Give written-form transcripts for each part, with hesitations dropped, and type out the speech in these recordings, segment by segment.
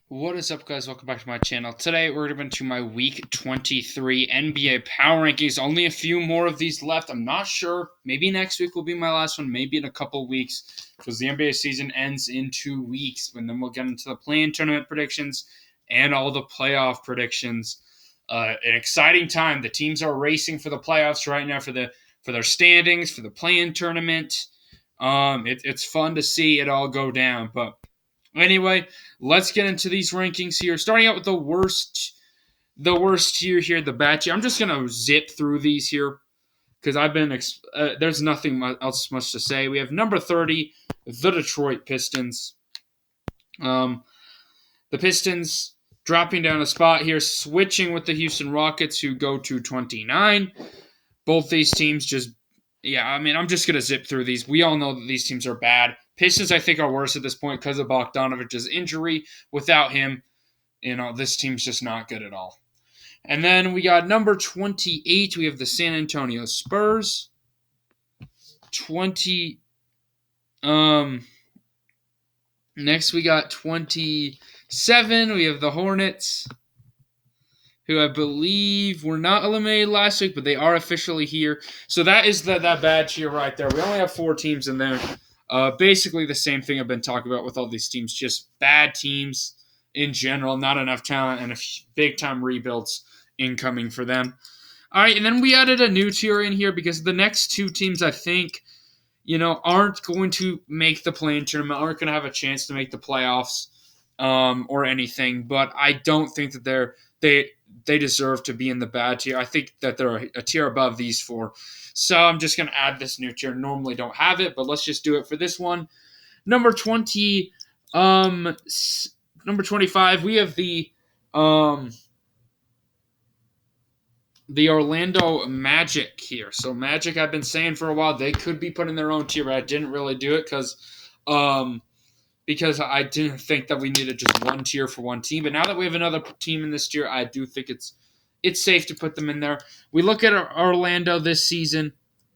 What is up, guys? Welcome back to my channel. Today, we're going to my Week 23 NBA Power Rankings. Only a few more of these left. I'm not sure. Maybe next week will be my last one. Maybe in a couple weeks, because the NBA season ends in 2 weeks. And then we'll get into the play-in tournament predictions and all the playoff predictions. An exciting time. The teams are racing for the playoffs right now for their standings, for the play-in tournament. It's fun to see it all go down, but anyway, let's get into these rankings here. Starting out with the worst tier here, the bad tier. I'm just gonna zip through these here because there's nothing else much to say. We have number 30, the Detroit Pistons. The Pistons dropping down a spot here, switching with the Houston Rockets, who go to 29. Both these teams I'm just going to zip through these. We all know that these teams are bad. Pistons, I think, are worse at this point because of Bogdanovic's injury. Without him, this team's just not good at all. And then we got number 28. We have the San Antonio Spurs. 20. Next we got 27. We have the Hornets, who I believe were not eliminated last week, but they are officially here. So that is that bad tier right there. We only have 4 teams in there. Basically the same thing I've been talking about with all these teams, just bad teams in general, not enough talent, and big-time rebuilds incoming for them. All right, and then we added a new tier in here because the next 2 teams, I think, aren't going to make the play-in tournament, aren't going to have a chance to make the playoffs or anything, but I don't think that they deserve to be in the bad tier. I think that they're a tier above these 4. So I'm just going to add this new tier. Normally don't have it, but let's just do it for this one. Number 25, we have the Orlando Magic here. So Magic, I've been saying for a while, they could be put in their own tier, but I didn't really do it because I didn't think that we needed just one tier for one team. But now that we have another team in this tier, I do think it's safe to put them in there. We look at Orlando this season.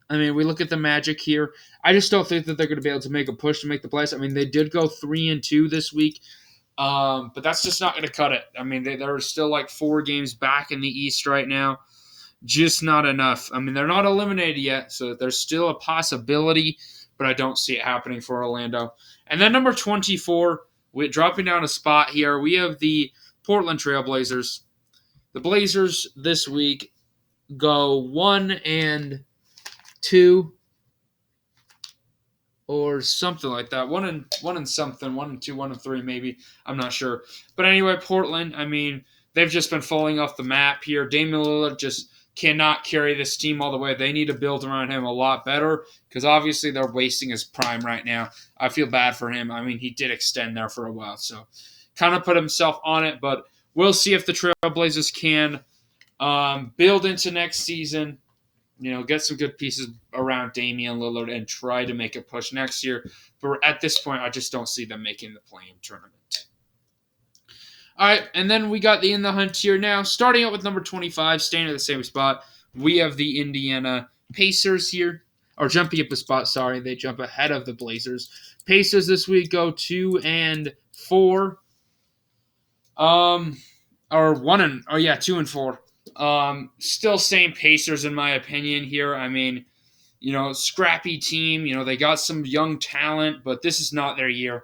I mean, we look at the Magic here. I just don't think that they're going to be able to make a push to make the playoffs. I mean, they did go 3-2 this week, but that's just not going to cut it. I mean, they're still like 4 games back in the East right now. Just not enough. I mean, they're not eliminated yet, so there's still a possibility, but I don't see it happening for Orlando. And then number 24, we're dropping down a spot here. We have the Portland Trail Blazers. The Blazers this week go 1-2 or something like that. 1 and something, 1-2, 1-3 maybe. I'm not sure. But anyway, Portland, I mean, they've just been falling off the map here. Damian Lillard just cannot carry this team all the way. They need to build around him a lot better because obviously they're wasting his prime right now. I feel bad for him. I mean, he did extend there for a while, so kind of put himself on it, but we'll see if the Trailblazers can build into next season, get some good pieces around Damian Lillard and try to make a push next year. But at this point, I just don't see them making the play-in tournament. All right, and then we got the in the hunt here now. Starting out with number 25, staying at the same spot, we have the Indiana Pacers here. Or jumping up a spot, sorry, they jump ahead of the Blazers. Pacers this week go 2-4. 2-4. Still same Pacers in my opinion here. I mean, scrappy team. They got some young talent, but this is not their year.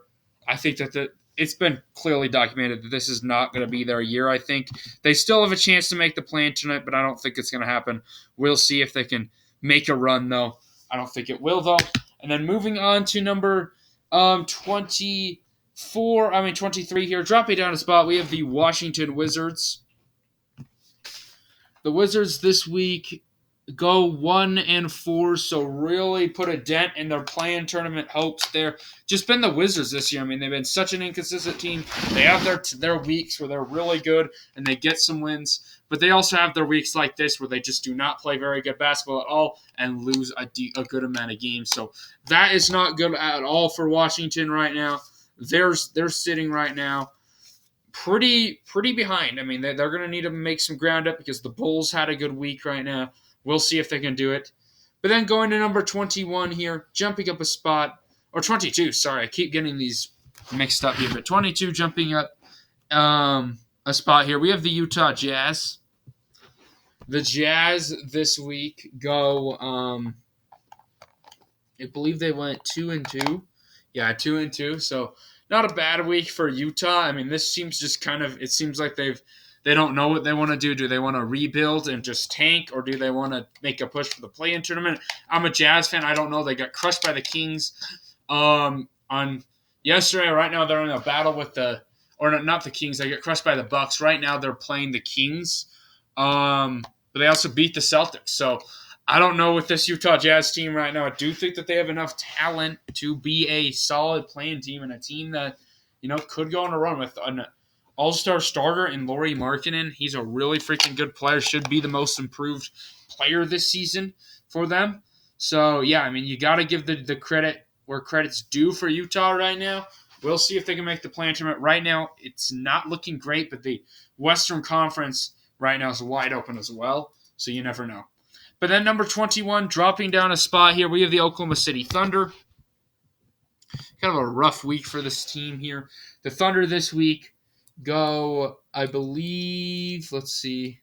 I think that it's been clearly documented that this is not going to be their year, I think. They still have a chance to make the play-in tonight, but I don't think it's going to happen. We'll see if they can make a run, though. I don't think it will, though. And then moving on to number 23 here. Dropping down a spot, we have the Washington Wizards. The Wizards this week go 1-4, so really put a dent in their play-in tournament hopes there. Just been the Wizards this year. I mean, they've been such an inconsistent team. They have their weeks where they're really good and they get some wins, but they also have their weeks like this where they just do not play very good basketball at all and lose a good amount of games. So that is not good at all for Washington right now. They're sitting right now pretty behind. I mean, they're going to need to make some ground up because the Bulls had a good week right now. We'll see if they can do it. But then going to number 21 here, jumping up a spot, or 22, sorry, I keep getting these mixed up here, but 22 jumping up a spot here. We have the Utah Jazz. The Jazz this week go. I believe they went 2-2. Yeah, 2-2. So not a bad week for Utah. I mean, this seems just kind of. It seems like they don't know what they want to do. Do they want to rebuild and just tank, or do they want to make a push for the play-in tournament? I'm a Jazz fan. I don't know. They got crushed by the Kings on yesterday. Right now, they're in a battle with not the Kings. They get crushed by the Bucks. Right now, they're playing the Kings. But they also beat the Celtics. So I don't know with this Utah Jazz team right now. I do think that they have enough talent to be a solid playing team and a team that, could go on a run with an all-star starter in Lauri Markkanen. He's a really freaking good player. Should be the most improved player this season for them. So, yeah, I mean, you got to give the credit where credit's due for Utah right now. We'll see if they can make the play-in tournament. Right now, it's not looking great, but the Western Conference right now is wide open as well, so you never know. But then number 21, dropping down a spot here, we have the Oklahoma City Thunder. Kind of a rough week for this team here. The Thunder this week go, I believe, let's see,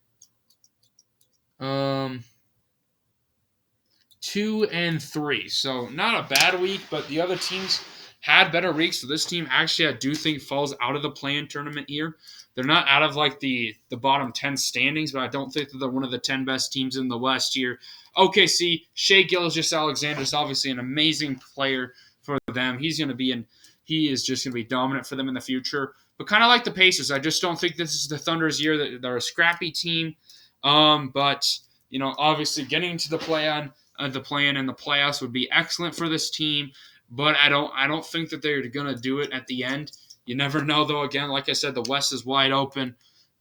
2-3. So not a bad week, but the other teams had better weeks. So this team actually, I do think, falls out of the play-in tournament here. They're not out of like the bottom 10 standings, but I don't think that they're one of the 10 best teams in the West here. OKC, Shai Gilgeous-Alexander is obviously an amazing player for them. He is just going to be dominant for them in the future. But kind of like the Pacers, I just don't think this is the Thunder's year. They're a scrappy team. But obviously getting to the play-in and the playoffs would be excellent for this team. But I don't think that they're going to do it at the end. You never know, though. Again, like I said, the West is wide open.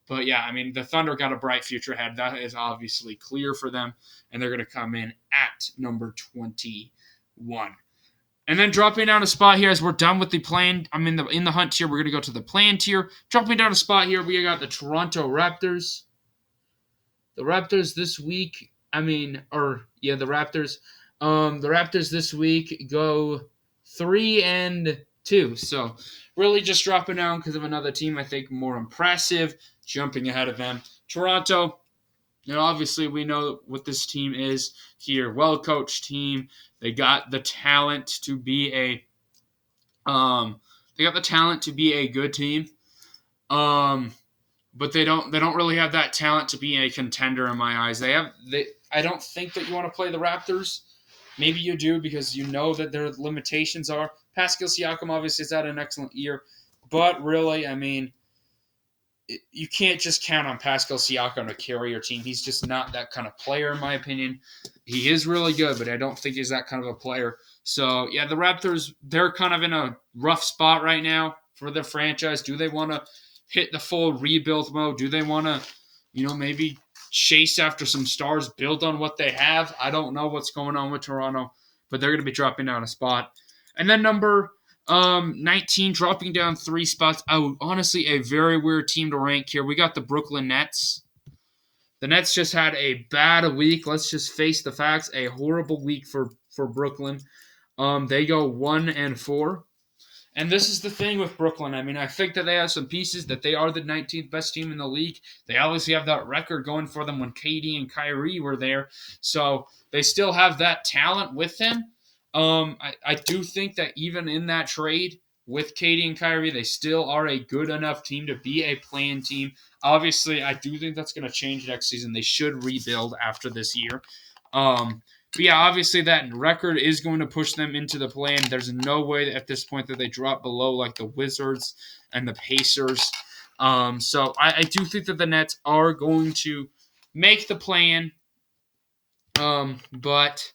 But, yeah, I mean, the Thunder got a bright future ahead. That is obviously clear for them, and they're going to come in at number 21. And then dropping down a spot here as we're done with the play-in. I'm in the hunt tier. We're going to go to the play-in tier. Dropping down a spot here, we got the Toronto Raptors. The Raptors this week, the Raptors. The Raptors this week go 3-2. So really just dropping down because of another team I think more impressive, jumping ahead of them. Toronto, obviously we know what this team is here. Well-coached team. They got the talent to be a good team. But they don't really have that talent to be a contender in my eyes. I don't think that you want to play the Raptors. Maybe you do because you know that their limitations are. Pascal Siakam obviously has had an excellent year, but really, I mean, you can't just count on Pascal Siakam to carry your team. He's just not that kind of player, in my opinion. He is really good, but I don't think he's that kind of a player. So, yeah, the Raptors, they're kind of in a rough spot right now for their franchise. Do they want to hit the full rebuild mode? Do they want to, maybe chase after some stars, build on what they have? I don't know what's going on with Toronto, but they're going to be dropping down a spot. And then number 19, dropping down 3 spots. Honestly, a very weird team to rank here. We got the Brooklyn Nets. The Nets just had a bad week. Let's just face the facts. A horrible week for Brooklyn. They go 1-4. And this is the thing with Brooklyn. I mean, I think that they have some pieces that they are the 19th best team in the league. They obviously have that record going for them when KD and Kyrie were there. So they still have that talent with them. I do think that even in that trade with KD and Kyrie, they still are a good enough team to be a play-in team. Obviously, I do think that's going to change next season. They should rebuild after this year. But yeah, obviously that record is going to push them into the play-in. There's no way at this point that they drop below like the Wizards and the Pacers. So I do think that the Nets are going to make the play-in. But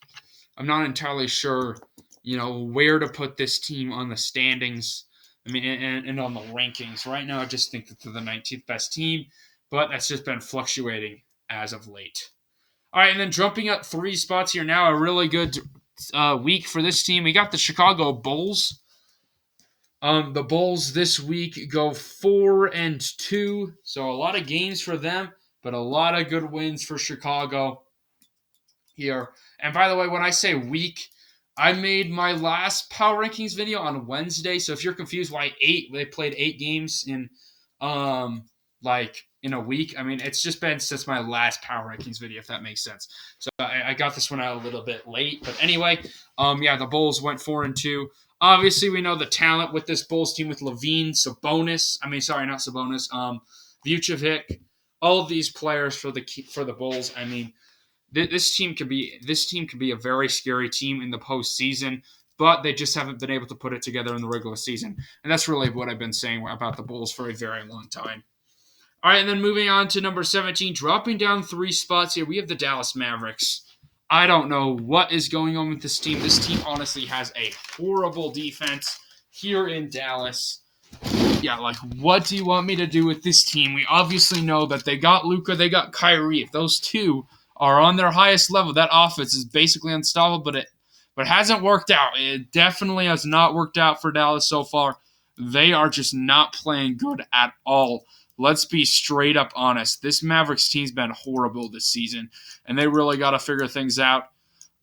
I'm not entirely sure, where to put this team on the standings. I mean, and on the rankings. Right now, I just think that they're the 19th best team, but that's just been fluctuating as of late. All right, and then jumping up 3 spots here now, a really good week for this team. We got the Chicago Bulls. The Bulls this week go 4-2, so a lot of games for them, but a lot of good wins for Chicago here. And by the way, when I say week, I made my last power rankings video on Wednesday, so if you're confused why they played 8 games in like in a week. I mean, it's just been since my last power rankings video, if that makes sense. So I got this one out a little bit late, but anyway, yeah, the Bulls went 4-2. Obviously, we know the talent with this Bulls team with Levine, Sabonis. I mean, sorry, not Sabonis. Vucevic, all of these players for the Bulls. I mean, this team could be a very scary team in the postseason, but they just haven't been able to put it together in the regular season, and that's really what I've been saying about the Bulls for a very long time. All right, and then moving on to number 17, dropping down 3 spots here, we have the Dallas Mavericks. I don't know what is going on with this team. This team honestly has a horrible defense here in Dallas. Yeah, like, what do you want me to do with this team? We obviously know that they got Luka, they got Kyrie. If those two are on their highest level, that offense is basically unstoppable, but it hasn't worked out. It definitely has not worked out for Dallas so far. They are just not playing good at all. Let's be straight up honest. This Mavericks team's been horrible this season, and they really got to figure things out.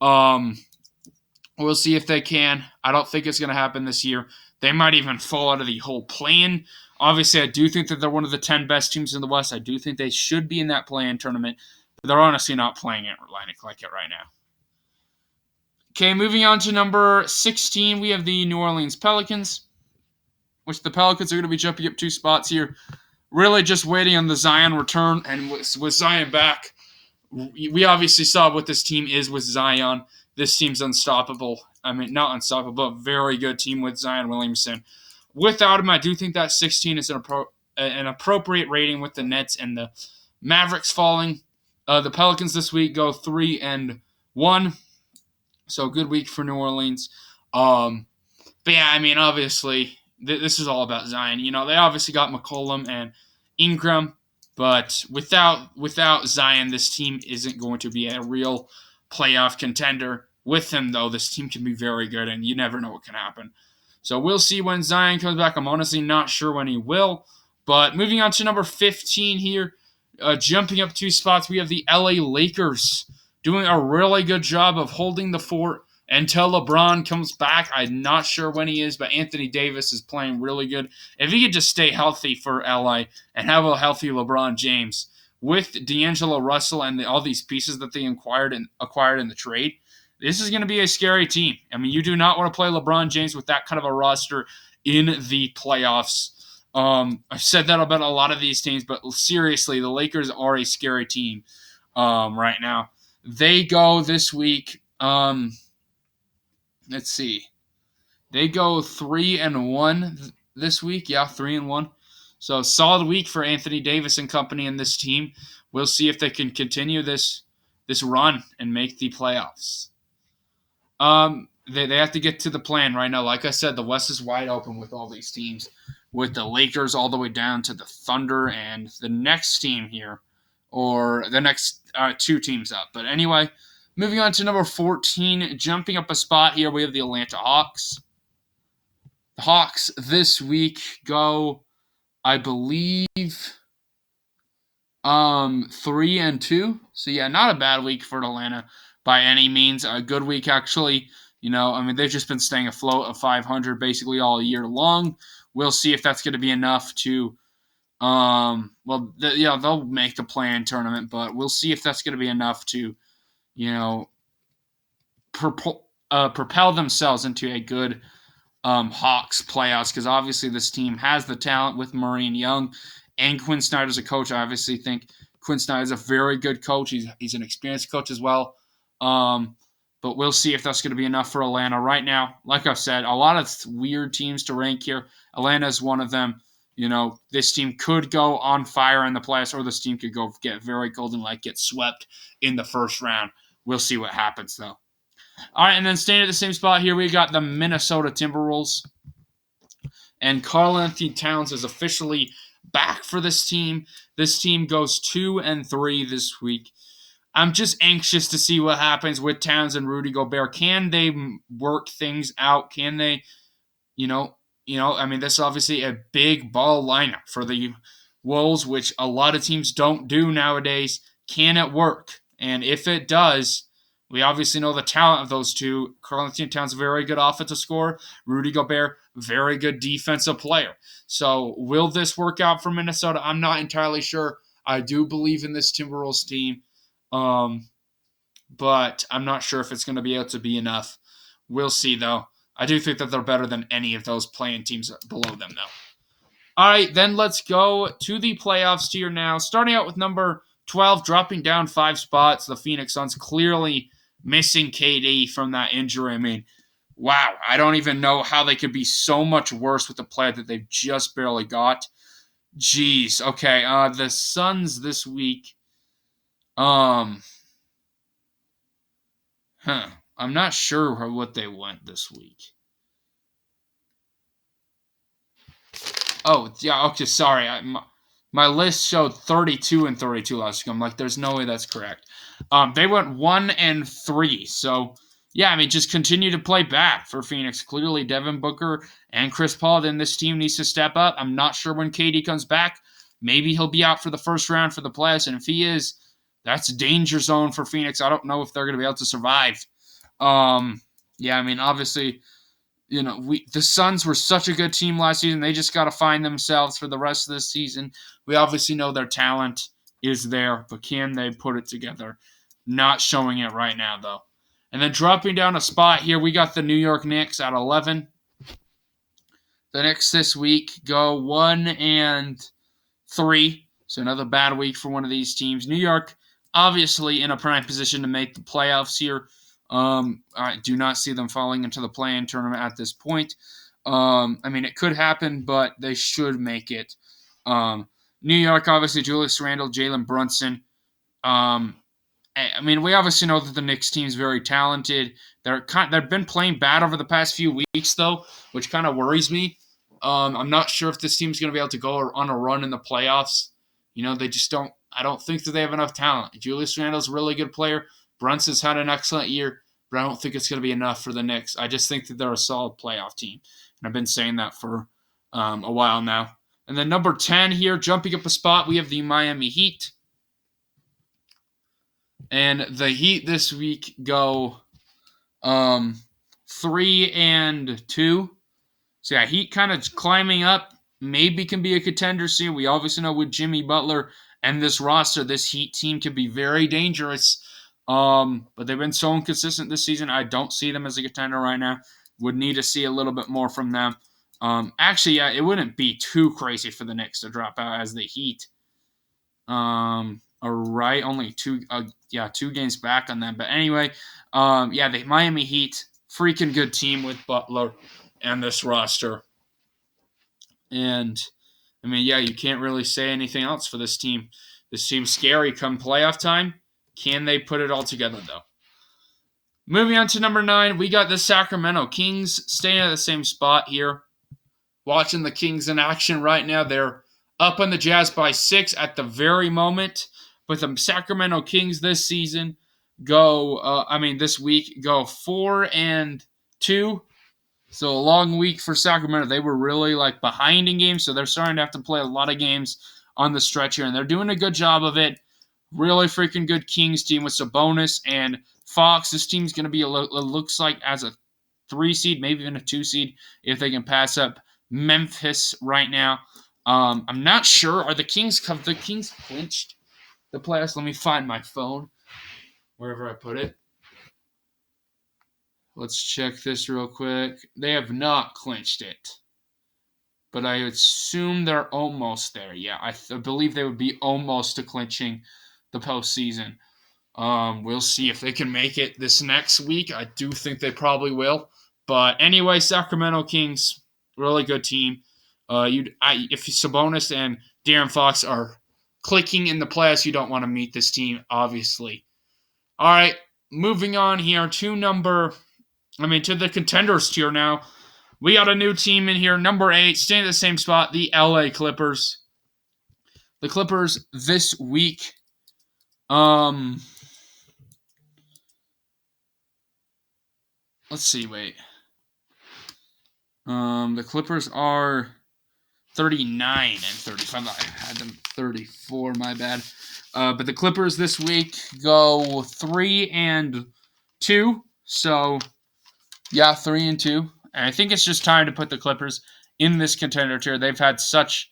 We'll see if they can. I don't think it's going to happen this year. They might even fall out of the whole play-in. Obviously, I do think that they're one of the 10 best teams in the West. I do think they should be in that play-in tournament, but they're honestly not playing it like it right now. Okay, moving on to number 16, we have the New Orleans Pelicans, which the Pelicans are going to be jumping up 2 spots here. Really just waiting on the Zion return, and with Zion back, we obviously saw what this team is with Zion. This team's unstoppable. I mean, not unstoppable, but very good team with Zion Williamson. Without him, I do think that 16 is an appropriate rating with the Nets and the Mavericks falling. The Pelicans this week go 3-1. So good week for New Orleans. But yeah, I mean, obviously, this is all about Zion. You know, they obviously got McCollum and Ingram, but without Zion, this team isn't going to be a real playoff contender. With him, though, this team can be very good, and you never know what can happen. So we'll see when Zion comes back. I'm honestly not sure when he will. But moving on to number 15 here, jumping up 2 spots, we have the LA Lakers doing a really good job of holding the fort until LeBron comes back. I'm not sure when he is, but Anthony Davis is playing really good. If he could just stay healthy for LA and have a healthy LeBron James with D'Angelo Russell and all these pieces that they acquired in the trade, this is going to be a scary team. I mean, you do not want to play LeBron James with that kind of a roster in the playoffs. I've said that about a lot of these teams, but seriously, the Lakers are a scary team right now. They go this week. Let's see. They go 3-1 this week. Yeah, 3-1. So solid week for Anthony Davis and company in this team. We'll see if they can continue this run and make the playoffs. They have to get to the plan right now. Like I said, the West is wide open with all these teams, with the Lakers all the way down to the Thunder and the next team here, or the next 2 teams up. But anyway, moving on to number 14, jumping up a spot here, we have the Atlanta Hawks. The Hawks this week go, I believe, 3-2. So yeah, not a bad week for Atlanta by any means. A good week, actually. You know, I mean, they've just been staying afloat of 500 basically all year long. We'll see if that's going to be enough to, they'll make the play-in tournament, but we'll see if that's going to be enough to, you know, propel themselves into a good Hawks playoffs, because obviously this team has the talent with Murray and Young and Quinn Snyder as a coach. I obviously think Quinn Snyder is a very good coach. He's an experienced coach as well. But we'll see if that's going to be enough for Atlanta. Right now, like I've said, a lot of weird teams to rank here. Atlanta is one of them. You know, this team could go on fire in the playoffs, or this team could go get very cold and get swept in the first round. We'll see what happens, though. All right, and then staying at the same spot here, we got the Minnesota Timberwolves. And Karl-Anthony Towns is officially back for this team. This team goes 2-3 this week. I'm just anxious to see what happens with Towns and Rudy Gobert. Can they work things out? Can they, I mean, this is obviously a big ball lineup for the Wolves, which a lot of teams don't do nowadays. Can it work? And if it does, We obviously know the talent of those two. Karl-Anthony Towns, very good offensive scorer. Rudy Gobert, very good defensive player. So will this work out for Minnesota? I'm not entirely sure. I do believe in this Timberwolves team, but I'm not sure if it's going to be able to be enough. We'll see, though. I do think that they're better than any of those playing teams below them, though. All right, then let's go to the playoffs tier now. Starting out with number 12, dropping down 5 spots. The Phoenix Suns clearly missing KD from that injury. I mean, wow, I don't even know how they could be so much worse with the player that they've just barely got. Jeez. Okay, the Suns this week. I'm not sure what they went this week. Oh, yeah, okay, sorry. My list showed 32 and 32 last week. I'm like, there's no way that's correct. They went 1-3. So, yeah, I mean, just continue to play bad for Phoenix. Clearly, Devin Booker and Chris Paul, then this team needs to step up. I'm not sure when KD comes back. Maybe he'll be out for the first round for the playoffs. And if he is, that's a danger zone for Phoenix. I don't know if they're going to be able to survive. Yeah, I mean, obviously, the Suns were such a good team last season. They just got to find themselves for the rest of this season. We obviously know their talent is there, but can they put it together? Not showing it right now, though. And then dropping down a spot here, we got the New York Knicks at 11. The Knicks this week go 1-3. So another bad week for one of these teams. New York, obviously in a prime position to make the playoffs here. I do not see them falling into the play-in tournament at this point. I mean, it could happen, but they should make it. New York, obviously, Julius Randle, Jalen Brunson. I mean, we obviously know that the Knicks team is very talented. They've been playing bad over the past few weeks, though, which kind of worries me. I'm not sure if this team's going to be able to go on a run in the playoffs. They just don't. I don't think that they have enough talent. Julius Randle's a really good player. Brunson's had an excellent year, but I don't think it's going to be enough for the Knicks. I just think that they're a solid playoff team, and I've been saying that for a while now. And then number 10 here, jumping up a spot, we have the Miami Heat. And the Heat this week go 3-2. So yeah, Heat kind of climbing up. Maybe can be a contender soon. We obviously know with Jimmy Butler and this roster, this Heat team can be very dangerous. But they've been so inconsistent this season. I don't see them as a contender right now. Would need to see a little bit more from them. Actually, yeah, it wouldn't be too crazy for the Knicks to drop out as the Heat. Right, only two games back on them. But anyway, the Miami Heat, freaking good team with Butler and this roster. And I mean, yeah, you can't really say anything else for this team. This team's scary come playoff time. Can they put it all together, though? Moving on to number 9, we got the Sacramento Kings staying at the same spot here. Watching the Kings in action right now. They're up on the Jazz by 6 at the very moment. But the Sacramento Kings this week go 4-2. So a long week for Sacramento. They were really behind in games, so they're starting to have to play a lot of games on the stretch here, and they're doing a good job of it. Really freaking good Kings team with Sabonis and Fox. This team's going to be, looks like, as a 3 seed, maybe even a 2 seed, if they can pass up Memphis right now. I'm not sure. Are the Kings clinched the playoffs? Let me find my phone wherever I put it. Let's check this real quick. They have not clinched it, but I assume they're almost there. Yeah, I believe they would be almost to clinching the postseason. We'll see if they can make it this next week. I do think they probably will. But anyway, Sacramento Kings, really good team. If Sabonis and De'Aaron Fox are clicking in the playoffs, you don't want to meet this team, obviously. All right, moving on here to the contenders tier now. We got a new team in here, number 8, staying at the same spot, the LA Clippers. The Clippers this week, let's see, wait. The Clippers are 39 and 35. I had them 34, my bad. But the Clippers this week go 3-2. 2. So, yeah, 3-2. And I think it's just time to put the Clippers in this contender tier. They've had such,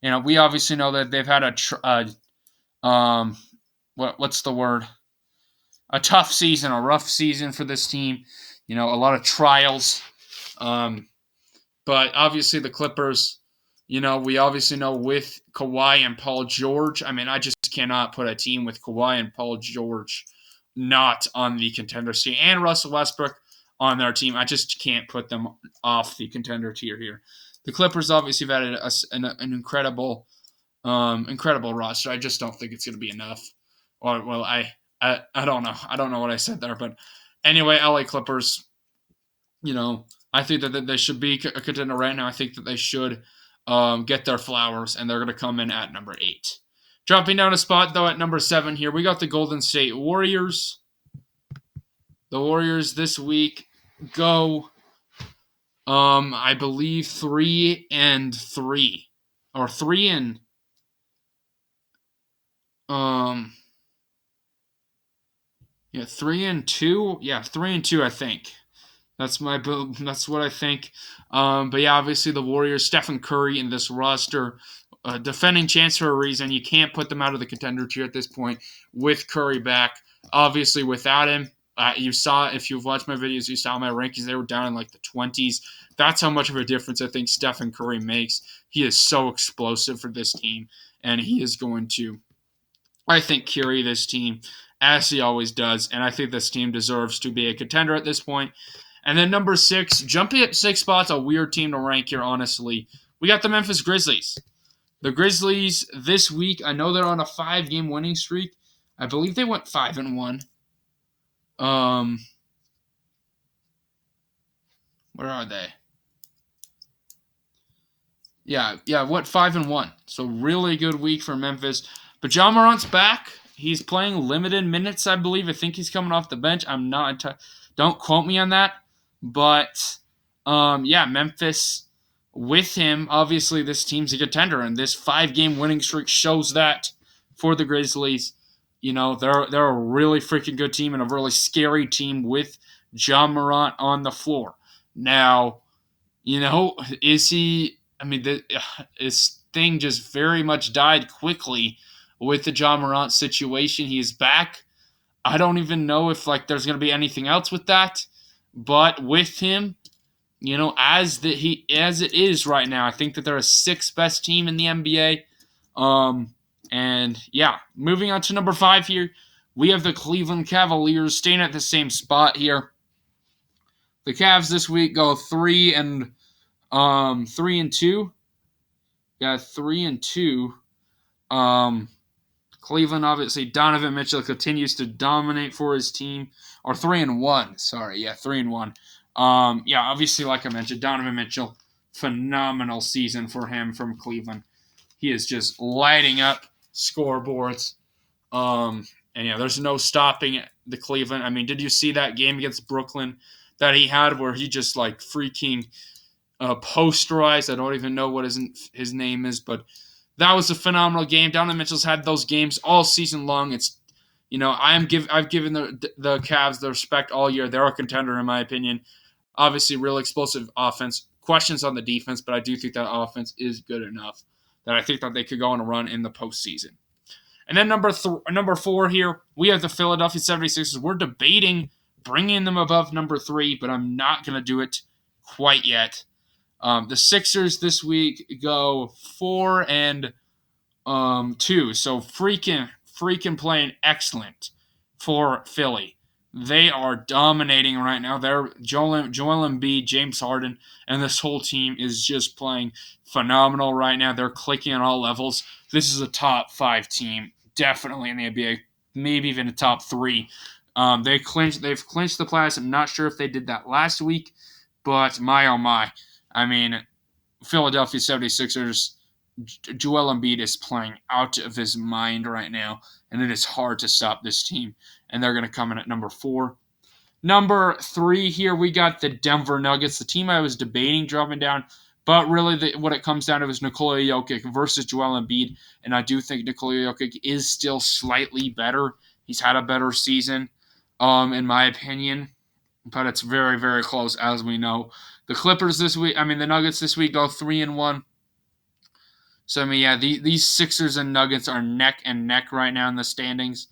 we obviously know that they've had what's the word? A tough season, a rough season for this team. A lot of trials. But obviously the Clippers, we obviously know with Kawhi and Paul George. I mean, I just cannot put a team with Kawhi and Paul George not on the contender tier, and Russell Westbrook on their team. I just can't put them off the contender tier here. The Clippers obviously have had an incredible roster. I just don't think it's going to be enough. Or, well, I don't know. I don't know what I said there, but anyway, LA Clippers. I think that they should be a contender right now. I think that they should get their flowers, and they're going to come in at number 8. Dropping down a spot, though, at number 7 here, we got the Golden State Warriors. The Warriors this week go, I believe, 3-3. Or 3 and... 3-2? Yeah, 3-2, I think. That's what I think. But yeah, obviously the Warriors, Stephen Curry in this roster, defending champs for a reason. You can't put them out of the contender tier at this point with Curry back. Obviously, without him, you saw, if you've watched my videos, you saw my rankings. They were down in like the 20s. That's how much of a difference I think Stephen Curry makes. He is so explosive for this team, and he is going to, I think, carry this team as he always does. And I think this team deserves to be a contender at this point. And then number 6, jumping up 6 spots, a weird team to rank here, honestly. We got the Memphis Grizzlies. The Grizzlies this week, I know they're on a 5-game winning streak. I believe they went 5-1. Where are they? Yeah, what 5-1. So really good week for Memphis. But Ja Morant's back. He's playing limited minutes, I believe. I think he's coming off the bench. I'm not. Don't quote me on that. But Memphis with him. Obviously, this team's a contender, and this 5-game winning streak shows that for the Grizzlies. They're a really freaking good team and a really scary team with Ja Morant on the floor. Now, is he? I mean, this thing just very much died quickly with the Ja Morant situation. He is back. I don't even know if there's going to be anything else with that. But with him, as it is right now, I think that they're a 6th best team in the NBA. And yeah, moving on to number 5 here, we have the Cleveland Cavaliers staying at the same spot here. The Cavs this week go 3-2. Yeah, 3-2. Cleveland, obviously, Donovan Mitchell continues to dominate for his team. Or 3-1. Sorry, yeah, 3-1. Obviously, like I mentioned, Donovan Mitchell, phenomenal season for him from Cleveland. He is just lighting up scoreboards. There's no stopping the Cleveland. I mean, did you see that game against Brooklyn that he had where he just freaking posterized? I don't even know what his name is, but that was a phenomenal game. Donovan Mitchell's had those games all season long. It's I've given the Cavs the respect all year. They're a contender in my opinion. Obviously, real explosive offense. Questions on the defense, but I do think that offense is good enough that I think that they could go on a run in the postseason. And then number 4 here, we have the Philadelphia 76ers. We're debating bringing them above number 3, but I'm not going to do it quite yet. The Sixers this week go 4-2, so freaking playing excellent for Philly. They are dominating right now. They're Joel Embiid, James Harden, and this whole team is just playing phenomenal right now. They're clicking on all levels. This is a top 5 team, definitely in the NBA, maybe even a top 3. They've clinched the playoffs. I'm not sure if they did that last week, but my oh my. I mean, Philadelphia 76ers, Joel Embiid is playing out of his mind right now, and it is hard to stop this team. And they're going to come in at number 4. Number 3 here, we got the Denver Nuggets, the team I was debating dropping down. But really, what it comes down to is Nikola Jokic versus Joel Embiid. And I do think Nikola Jokic is still slightly better. He's had a better season. in my opinion. But it's very, very close, as we know. The Clippers this week, the Nuggets this week go 3-1. So, yeah, these Sixers and Nuggets are neck and neck right now in the standings.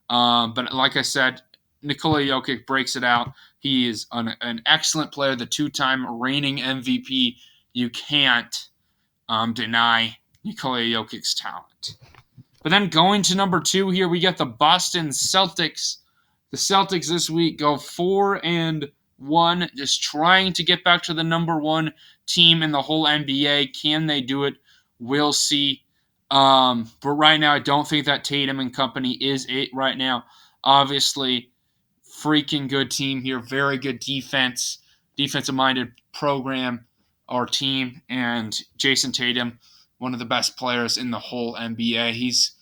But like I said, Nikola Jokic breaks it out. He is an excellent player, the two-time reigning MVP. You can't deny Nikola Jokic's talent. But then going to number 2 here, we got the Boston Celtics. The Celtics this week go 4-1, just trying to get back to the number 1 team in the whole NBA. Can they do it? We'll see. But right now, I don't think that Tatum and company is it right now. Obviously, freaking good team here. Very good defense, defensive-minded program or team. And Jason Tatum, one of the best players in the whole NBA. He's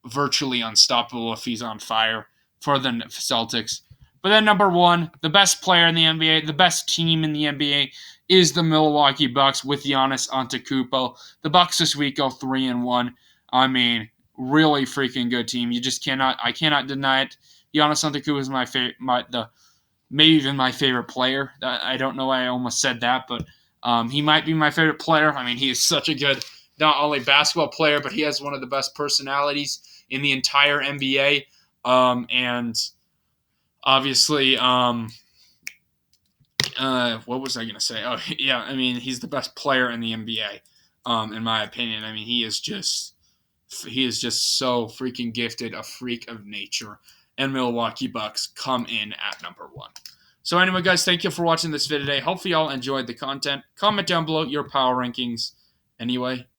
virtually unstoppable if he's on fire for the Celtics. But then number 1, the best player in the NBA, the best team in the NBA is the Milwaukee Bucks with Giannis Antetokounmpo. The Bucks this week go 3-1. Really freaking good team. I cannot deny it. Giannis Antetokounmpo is my favorite, maybe even my favorite player. I don't know why I almost said that, but he might be my favorite player. He is such a good, not only basketball player, but he has one of the best personalities in the entire NBA. And obviously, what was I going to say? Oh, yeah, he's the best player in the NBA, in my opinion. He is just so freaking gifted, a freak of nature. And Milwaukee Bucks come in at number 1. So anyway, guys, thank you for watching this video today. Hopefully y'all enjoyed the content. Comment down below your power rankings. Anyway,